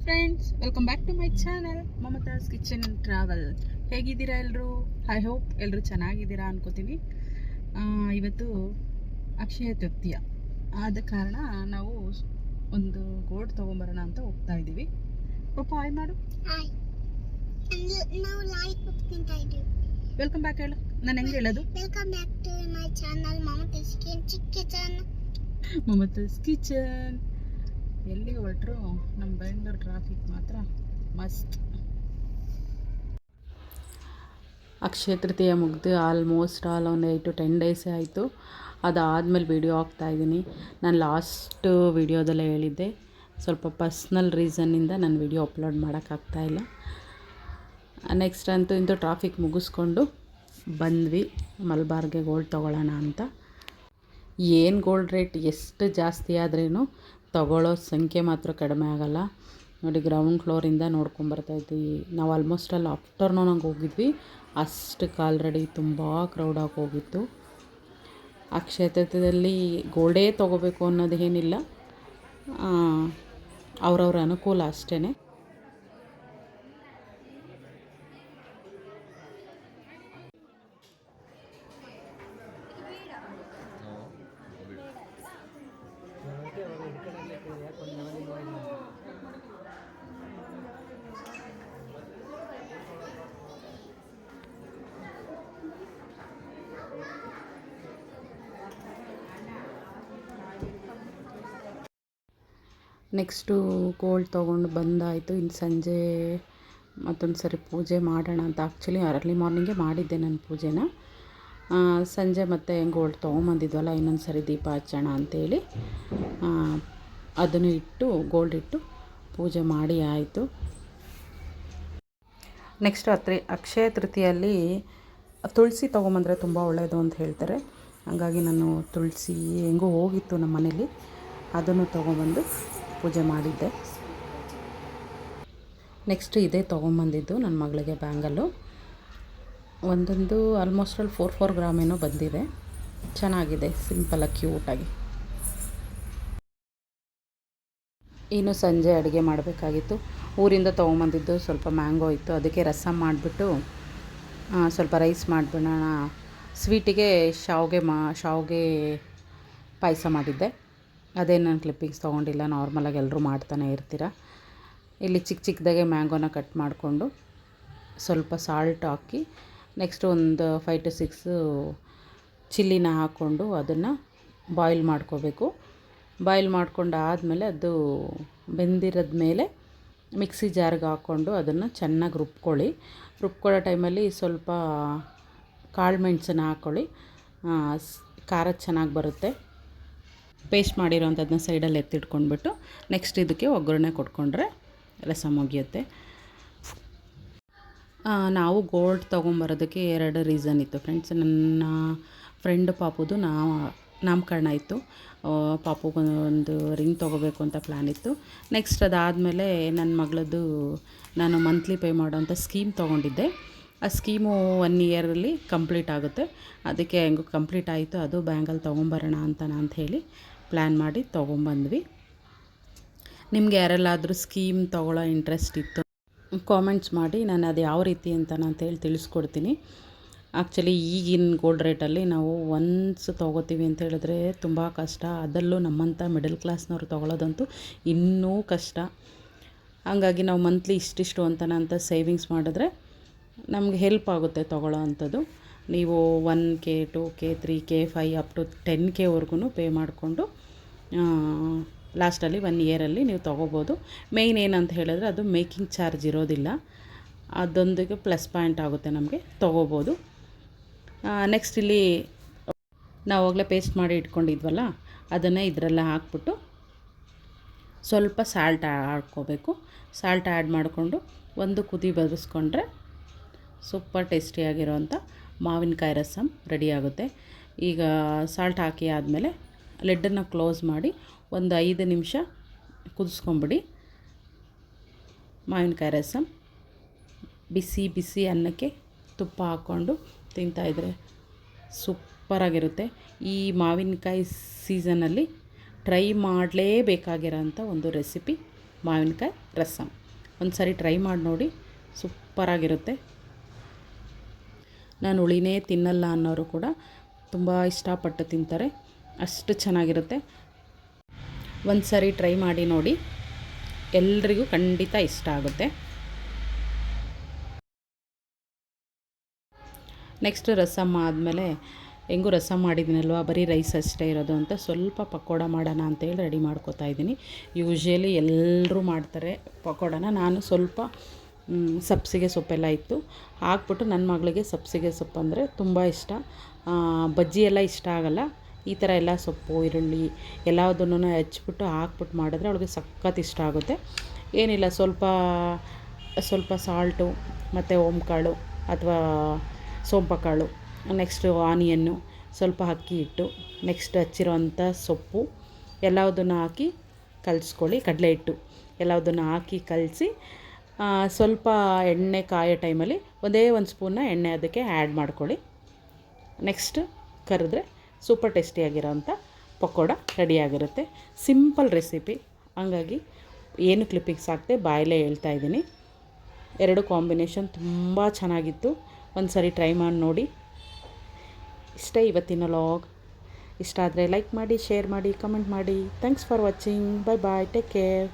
Friends, welcome back to my channel Mamata's kitchen and travel. ಹೇಗಿದ್ದೀರಾ ಎಲ್ಲರೂ? I hope ಎಲ್ಲರೂ ಚೆನ್ನಾಗಿದ್ದೀರಾ ಅನ್ಕೋತೀನಿ. ಇವತ್ತು ಅಕ್ಷಯ ತೃತೀಯ ಆದ ಕಾರಣ ನಾವು ಒಂದು ಗೋಲ್ಡ್ ತೊಗೊಂಬರೋಣ ಅಂತ ಹೋಗ್ತಾ ಇದ್ದೀವಿ. ಪಾಪ ಹಾಯ್ ಮಾಡು. ವೆಲ್ಕಮ್ ಬ್ಯಾಕ್ ಹೇಳು. ನಾನು ಹೆಂಗೆ ಹೇಳೋದು? Welcome back to my channel Mamata's kitchen. Mamata's kitchen. ಎಲ್ಲಿ ಹೊರಟ್ರು ನಮ್ಮ ಬೆಂಗಳೂರು ಟ್ರಾಫಿಕ್ ಮಾತ್ರ ಮಸ್ತ್. ಅಕ್ಷಯ ತೃತೀಯ ಮುಗಿದು ಆಲ್ಮೋಸ್ಟ್ ಒಂದು 8 to 10 ಡೇಸೇ ಆಯಿತು. ಅದಾದಮೇಲೆ ವೀಡಿಯೋ ಹಾಕ್ತಾಯಿದ್ದೀನಿ. ನಾನು ಲಾಸ್ಟ್ ವೀಡಿಯೋದಲ್ಲೇ ಹೇಳಿದ್ದೆ, ಸ್ವಲ್ಪ ಪರ್ಸ್ನಲ್ ರೀಸನ್ನಿಂದ ನಾನು ವೀಡಿಯೋ ಅಪ್ಲೋಡ್ ಮಾಡೋಕ್ಕಾಗ್ತಾಯಿಲ್ಲ. ನೆಕ್ಸ್ಟ್ ಇಂತೂ ಟ್ರಾಫಿಕ್ ಮುಗಿಸ್ಕೊಂಡು ಬಂದ್ವಿ ಮಲಬಾರ್ಗೆ ಗೋಲ್ಡ್ ತೊಗೊಳ್ಳೋಣ ಅಂತ. ಏನು ಗೋಲ್ಡ್ ರೇಟ್ ಎಷ್ಟು ಜಾಸ್ತಿ ಆದ್ರೂ ತೊಗೊಳ್ಳೋ ಸಂಖ್ಯೆ ಮಾತ್ರ ಕಡಿಮೆ ಆಗೋಲ್ಲ. ನೋಡಿ, ಗ್ರೌಂಡ್ ಫ್ಲೋರಿಂದ ನೋಡ್ಕೊಂಬರ್ತಾಯಿದ್ವಿ ನಾವು. ಆಲ್ಮೋಸ್ಟ್ ಅಲ್ಲಿ ಆಫ್ಟರ್ನೂನಾಗೆ ಹೋಗಿದ್ವಿ. ಅಷ್ಟಕ್ಕೆ ಆಲ್ರೆಡಿ ತುಂಬ ಕ್ರೌಡಾಗಿ ಹೋಗಿತ್ತು. ಅಕ್ಷಯ ತೃತೀಯದಲ್ಲಿ ಗೋಲ್ಡೇ ತೊಗೋಬೇಕು ಅನ್ನೋದು ಏನಿಲ್ಲ, ಅವ್ರವ್ರ ಅನುಕೂಲ ಅಷ್ಟೇ. ನೆಕ್ಸ್ಟು ಗೋಲ್ಡ್ ತೊಗೊಂಡು ಬಂದಾಯಿತು. ಇನ್ನು ಸಂಜೆ ಮತ್ತೊಂದು ಸರಿ ಪೂಜೆ ಮಾಡೋಣ ಅಂತ. ಆ್ಯಕ್ಚುಲಿ ಅರ್ಲಿ ಮಾರ್ನಿಂಗೇ ಮಾಡಿದ್ದೆ ನಾನು ಪೂಜೆನ. ಸಂಜೆ ಮತ್ತೆ ಗೋಲ್ಡ್ ತೊಗೊಂಬಂದಿದ್ವಲ್ಲ, ಇನ್ನೊಂದು ಸರಿ ದೀಪ ಹಚ್ಚೋಣ ಅಂಥೇಳಿ ಅದನ್ನು ಇಟ್ಟು ಗೋಲ್ಡ್ ಇಟ್ಟು ಪೂಜೆ ಮಾಡಿ ಆಯಿತು. ನೆಕ್ಸ್ಟು ಅಕ್ಷಯ ತೃತೀಯಲ್ಲಿ ತುಳಸಿ ತೊಗೊಂಬಂದರೆ ತುಂಬ ಒಳ್ಳೆಯದು ಅಂತ ಹೇಳ್ತಾರೆ. ಹಾಗಾಗಿ ನಾನು ತುಳಸಿ ಹೆಂಗೂ ಹೋಗಿತ್ತು ನಮ್ಮ ಮನೇಲಿ, ಅದನ್ನು ತೊಗೊಂಬಂದು ಪೂಜೆ ಮಾಡಿದ್ದೆ. ನೆಕ್ಸ್ಟ್ ಇದೇ ತೊಗೊಂಬಂದಿದ್ದು ನನ್ನ ಮಗಳಿಗೆ ಬ್ಯಾಂಗಲ್ಲು. ಒಂದೊಂದು ಆಲ್ಮೋಸ್ಟ್ ಅಲ್ಲಿ 4 ಗ್ರಾಮ್ ಏನೋ ಬಂದಿದೆ. ಚೆನ್ನಾಗಿದೆ, ಸಿಂಪಲಾಗಿ ಕ್ಯೂಟಾಗಿ. ಇನ್ನು ಸಂಜೆ ಅಡುಗೆ ಮಾಡಬೇಕಾಗಿತ್ತು. ಊರಿಂದ ತೊಗೊಂಬಂದಿದ್ದು ಸ್ವಲ್ಪ ಮ್ಯಾಂಗೋ ಇತ್ತು, ಅದಕ್ಕೆ ರಸಮ್ ಮಾಡಿಬಿಟ್ಟು ಸ್ವಲ್ಪ ರೈಸ್ ಮಾಡಿಬಿಡೋಣ. ಸ್ವೀಟಿಗೆ ಶಾವಿಗೆ ಪಾಯಸ ಮಾಡಿದ್ದೆ. ಅದೇ ನಾನು ಕ್ಲಿಪ್ಪಿಂಗ್ಸ್ ತೊಗೊಂಡಿಲ್ಲ, ನಾರ್ಮಲಾಗಿ ಎಲ್ಲರೂ ಮಾಡ್ತಾನೆ ಇರ್ತೀರ. ಇಲ್ಲಿ ಚಿಕ್ಕ ಚಿಕ್ಕದಾಗೆ ಮ್ಯಾಂಗೋನ ಕಟ್ ಮಾಡಿಕೊಂಡು ಸ್ವಲ್ಪ ಸಾಲ್ಟ್ ಹಾಕಿ, ನೆಕ್ಸ್ಟ್ ಒಂದು 5 to 6 ಚಿಲ್ಲಿನ ಹಾಕ್ಕೊಂಡು ಅದನ್ನು ಬಾಯ್ಲ್ ಮಾಡ್ಕೋಬೇಕು. ಬಾಯ್ಲ್ ಮಾಡ್ಕೊಂಡು ಆದಮೇಲೆ ಅದು ಬೆಂದಿರೋದ ಮೇಲೆ ಮಿಕ್ಸಿ ಜಾರ್ಗೆ ಹಾಕ್ಕೊಂಡು ಅದನ್ನು ಚೆನ್ನಾಗಿ ರುಬ್ಕೊಳ್ಳೋ ಟೈಮಲ್ಲಿ ಸ್ವಲ್ಪ ಕಾಳು ಮೆಣಸನ್ನ ಹಾಕ್ಕೊಳ್ಳಿ, ಖಾರ ಚೆನ್ನಾಗಿ ಬರುತ್ತೆ. ಪೇಸ್ಟ್ ಮಾಡಿರೋಂಥದ್ದನ್ನ ಸೈಡಲ್ಲಿ ಎತ್ತಿಟ್ಕೊಂಡ್ಬಿಟ್ಟು ನೆಕ್ಸ್ಟ್ ಇದಕ್ಕೆ ಒಗ್ಗರಣೆ ಕೊಟ್ಕೊಂಡ್ರೆ ರಸ ಮುಗಿಯುತ್ತೆ. ನಾವು ಗೋಲ್ಡ್ ತೊಗೊಂಬರೋದಕ್ಕೆ 2 ರೀಸನ್ ಇತ್ತು ಫ್ರೆಂಡ್ಸ್. ನನ್ನ ಫ್ರೆಂಡ್ ಪಾಪುದು ನಾಮಕರಣ ಇತ್ತು. ಪಾಪುಗೊಂದು ರಿಂಗ್ ತೊಗೋಬೇಕು ಅಂತ ಪ್ಲ್ಯಾನ್ ಇತ್ತು. ನೆಕ್ಸ್ಟ್ ಅದಾದಮೇಲೆ ನನ್ನ ಮಗಳದ್ದು ನಾನು ಮಂತ್ಲಿ ಪೇ ಮಾಡೋಂಥ ಸ್ಕೀಮ್ ತೊಗೊಂಡಿದ್ದೆ. ಆ ಸ್ಕೀಮು 1 ಇಯರಲ್ಲಿ ಕಂಪ್ಲೀಟ್ ಆಗುತ್ತೆ. ಅದಕ್ಕೆ ಹೆಂಗೂ ಕಂಪ್ಲೀಟ್ ಆಯಿತು, ಅದು ಬ್ಯಾಂಗಲ್ ತೊಗೊಂಬರೋಣ ಅಂತ ಹೇಳಿ ಪ್ಲ್ಯಾನ್ ಮಾಡಿ ತೊಗೊಂಬಂದ್ವಿ. ನಿಮ್ಗೆ ಯಾರೆಲ್ಲಾದರೂ ಸ್ಕೀಮ್ ತೊಗೊಳ್ಳೋ ಇಂಟ್ರೆಸ್ಟ್ ಇತ್ತು ಕಾಮೆಂಟ್ಸ್ ಮಾಡಿ, ನಾನು ಅದು ಯಾವ ರೀತಿ ಅಂತೇಳಿ ತಿಳಿಸ್ಕೊಡ್ತೀನಿ. ಆ್ಯಕ್ಚುಲಿ ಈಗಿನ ಗೋಲ್ಡ್ ರೇಟಲ್ಲಿ ನಾವು ಒನ್ಸ್ ತೊಗೋತೀವಿ ಅಂತ ಹೇಳಿದ್ರೆ ತುಂಬ ಕಷ್ಟ. ಅದರಲ್ಲೂ ನಮ್ಮಂಥ ಮಿಡಲ್ ಕ್ಲಾಸ್ನವ್ರು ತೊಗೊಳ್ಳೋದಂತೂ ಇನ್ನೂ ಕಷ್ಟ. ಹಾಗಾಗಿ ನಾವು ಮಂತ್ಲಿ ಇಷ್ಟಿಷ್ಟು ಅಂತ ಸೇವಿಂಗ್ಸ್ ಮಾಡಿದ್ರೆ ನಮಗೆ ಹೆಲ್ಪ್ ಆಗುತ್ತೆ ತೊಗೊಳ್ಳೋ ಅಂಥದ್ದು. ನೀವು 1K 2K 3K 5 up to 10Kವರೆಗೂ pay ಮಾಡಿಕೊಂಡು ಲಾಸ್ಟಲ್ಲಿ 1 ಇಯರಲ್ಲಿ ನೀವು ತೊಗೋಬೋದು. ಮೇಯ್ನ್ ಏನಂತ ಹೇಳಿದ್ರೆ ಅದು ಮೇಕಿಂಗ್ ಚಾರ್ಜ್ ಇರೋದಿಲ್ಲ, ಅದೊಂದಿಗೆ ಪ್ಲಸ್ ಪಾಯಿಂಟ್ ಆಗುತ್ತೆ, ನಮಗೆ ತೊಗೋಬೋದು. ನೆಕ್ಸ್ಟ್ ಇಲ್ಲಿ ನಾವು ಆವಾಗಲೇ ಪೇಸ್ಟ್ ಮಾಡಿ ಇಟ್ಕೊಂಡಿದ್ವಲ್ಲ, ಅದನ್ನು ಇದರಲ್ಲ ಹಾಕ್ಬಿಟ್ಟು ಸ್ವಲ್ಪ ಸಾಲ್ಟ್ ಹಾಕ್ಕೋಬೇಕು. ಸಾಲ್ಟ್ ಆ್ಯಡ್ ಮಾಡಿಕೊಂಡು ಒಂದು ಕುದಿ ಬರೆಸ್ಕೊಂಡ್ರೆ ಸೂಪರ್ ಟೇಸ್ಟಿಯಾಗಿರೋಂಥ ಮಾವಿನಕಾಯಿ ರಸಮ್ ರೆಡಿ ಆಗುತ್ತೆ. ಈಗ ಸಾಲ್ಟ್ ಹಾಕಿ ಆದಮೇಲೆ ಲಿಡ್ಡನ್ನು ಕ್ಲೋಸ್ ಮಾಡಿ ಒಂದು 5 ನಿಮಿಷ ಕುದಿಸ್ಕೊಂಬಿಡಿ. ಮಾವಿನಕಾಯಿ ರಸಮ್ ಬಿಸಿ ಬಿಸಿ ಅನ್ನಕ್ಕೆ ತುಪ್ಪ ಹಾಕ್ಕೊಂಡು ತಿಂತಾಯಿದ್ರೆ ಸೂಪರಾಗಿರುತ್ತೆ. ಈ ಮಾವಿನಕಾಯಿ ಸೀಸನಲ್ಲಿ ಟ್ರೈ ಮಾಡಲೇಬೇಕಾಗಿರೋಂಥ ಒಂದು ರೆಸಿಪಿ ಮಾವಿನಕಾಯಿ ರಸಮ್. ಒಂದು ಸಾರಿ ಟ್ರೈ ಮಾಡಿ ನೋಡಿ, ಸೂಪರಾಗಿರುತ್ತೆ. ನಾನು ಹುಳಿನೇ ತಿನ್ನಲ್ಲ ಅನ್ನೋರು ಕೂಡ ತುಂಬ ಇಷ್ಟಪಟ್ಟು ತಿಂತಾರೆ, ಅಷ್ಟು ಚೆನ್ನಾಗಿರುತ್ತೆ. ಒಂದು ಸಾರಿ ಟ್ರೈ ಮಾಡಿ ನೋಡಿ, ಎಲ್ರಿಗೂ ಖಂಡಿತ ಇಷ್ಟ ಆಗುತ್ತೆ. ನೆಕ್ಸ್ಟ್ ರಸಮ್ ಆದಮೇಲೆ ಹೆಂಗೂ ರಸಮ್ ಮಾಡಿದ್ದೀನಲ್ವ, ಬರೀ ರೈಸ್ ಅಷ್ಟೇ ಇರೋದು ಅಂತ ಸ್ವಲ್ಪ ಪಕೋಡ ಮಾಡೋಣ ಅಂತೇಳಿ ರೆಡಿ ಮಾಡ್ಕೋತಾ ಇದ್ದೀನಿ. ಯೂಶ್ವಲಿ ಎಲ್ಲರೂ ಮಾಡ್ತಾರೆ ಪಕೋಡನ, ನಾನು ಸ್ವಲ್ಪ ಸಬ್ಸಿಗೆ ಸೊಪ್ಪೆಲ್ಲ ಇತ್ತು ಹಾಕ್ಬಿಟ್ಟು, ನನ್ನ ಮಗಳಿಗೆ ಸಬ್ಸಿಗೆ ಸೊಪ್ಪು ಅಂದರೆ ತುಂಬ ಇಷ್ಟ. ಬಜ್ಜಿ ಎಲ್ಲ ಇಷ್ಟ ಆಗೋಲ್ಲ, ಈ ಥರ ಎಲ್ಲ ಸೊಪ್ಪು ಈರುಳ್ಳಿ ಎಲ್ಲದನ್ನು ಹೆಚ್ಚಿಬಿಟ್ಟು ಹಾಕ್ಬಿಟ್ಟು ಮಾಡಿದ್ರೆ ಅವಳಿಗೆ ಸಖತ್ ಇಷ್ಟ ಆಗುತ್ತೆ. ಏನಿಲ್ಲ, ಸ್ವಲ್ಪ ಸಾಲ್ಟು ಮತ್ತು ಓಂಕಾಳು ಅಥವಾ ಸೋಂಪಕಾಳು, ನೆಕ್ಸ್ಟು ಆನಿಯನ್ನು, ಸ್ವಲ್ಪ ಅಕ್ಕಿ ಹಿಟ್ಟು, ನೆಕ್ಸ್ಟ್ ಹಚ್ಚಿರೋವಂಥ ಸೊಪ್ಪು ಎಲ್ಲದನ್ನು ಹಾಕಿ ಕಲಿಸ್ಕೊಳ್ಳಿ. ಕಡಲೆ ಹಿಟ್ಟು ಎಲ್ಲದನ್ನು ಹಾಕಿ ಕಲಸಿ ಸ್ವಲ್ಪ ಎಣ್ಣೆ ಕಾಯೋ ಟೈಮಲ್ಲಿ ಒಂದೇ ಒಂದು ಸ್ಪೂನ್ನ ಎಣ್ಣೆ ಅದಕ್ಕೆ ಆ್ಯಡ್ ಮಾಡ್ಕೊಳ್ಳಿ. ನೆಕ್ಸ್ಟ್ ಕರೆದ್ರೆ ಸೂಪರ್ ಟೇಸ್ಟಿಯಾಗಿರೋಂಥ ಪಕೋಡ ರೆಡಿಯಾಗಿರುತ್ತೆ. ಸಿಂಪಲ್ ರೆಸಿಪಿ, ಹಂಗಾಗಿ ಏನು ಕ್ಲಿಪ್ಪಿಂಗ್ಸ್ ಹಾಕ್ದೆ ಬಾಯಲ್ಲೇ ಹೇಳ್ತಾಯಿದ್ದೀನಿ. ಎರಡು ಕಾಂಬಿನೇಷನ್ ತುಂಬ ಚೆನ್ನಾಗಿತ್ತು. ಒಂದು ಸಾರಿ ಟ್ರೈ ಮಾಡಿ ನೋಡಿ. ಇಷ್ಟೇ ಇವತ್ತಿನ ವ್ಲಾಗ್. ಇಷ್ಟ ಆದರೆ ಲೈಕ್ ಮಾಡಿ, ಶೇರ್ ಮಾಡಿ, ಕಮೆಂಟ್ ಮಾಡಿ. Thanks for watching. Bye bye, take care.